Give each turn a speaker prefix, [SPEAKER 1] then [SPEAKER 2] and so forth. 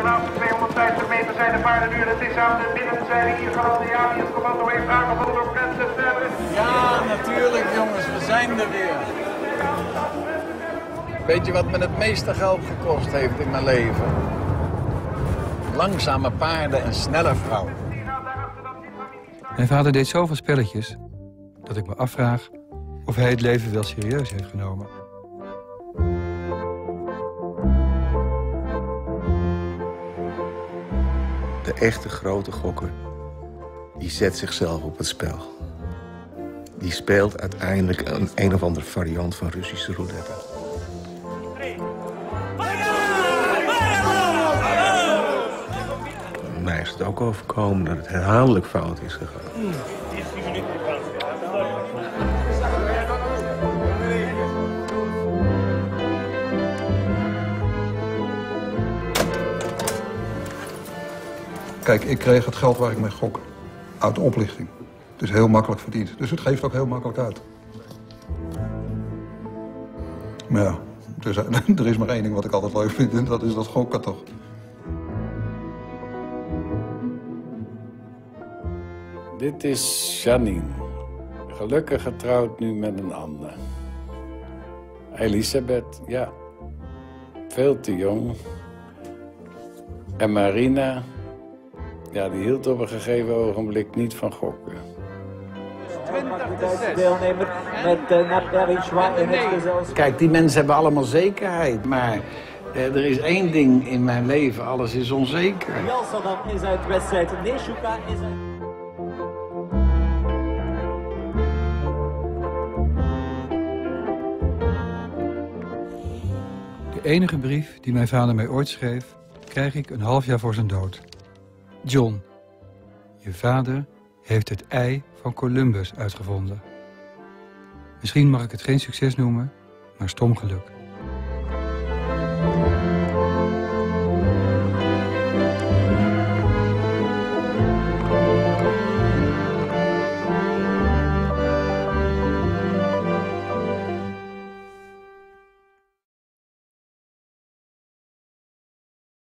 [SPEAKER 1] laatste 250 meter zijn de paarden nu. Het is aan de binnenzijde hier van Aldiani. Het commando heeft aangeboden door Prinses Sterren.
[SPEAKER 2] Ja, natuurlijk jongens, we zijn er weer. Weet je wat me het meeste geld gekost heeft in mijn leven? Langzame paarden en snelle vrouwen.
[SPEAKER 3] Mijn vader deed zoveel spelletjes dat ik me afvraag of hij het leven wel serieus heeft genomen.
[SPEAKER 4] De echte grote gokker, die zet zichzelf op het spel. Die speelt uiteindelijk een of andere variant van Russische roulette. Mij is het ook overkomen dat het herhaaldelijk fout is gegaan.
[SPEAKER 5] Kijk, ik kreeg het geld waar ik mee gok uit de oplichting. Het is heel makkelijk verdiend, dus het geeft ook heel makkelijk uit. Maar ja, dus, er is maar één ding wat ik altijd leuk vind en dat is dat gokken toch.
[SPEAKER 2] Dit is Janine. Gelukkig getrouwd nu met een ander. Elisabeth, ja. Veel te jong. En Marina, ja, die hield op een gegeven ogenblik niet van gokken.
[SPEAKER 6] Deelnemer met Naperishwa in het gezelschap.
[SPEAKER 2] Kijk, die mensen hebben allemaal zekerheid, maar er is één ding in mijn leven, alles is onzeker.
[SPEAKER 6] Yalsadan is uit de wedstrijd. Neshuka is uit...
[SPEAKER 3] De enige brief die mijn vader mij ooit schreef, krijg ik een half jaar voor zijn dood. John, je vader heeft het ei van Columbus uitgevonden. Misschien mag ik het geen succes noemen, maar stom geluk.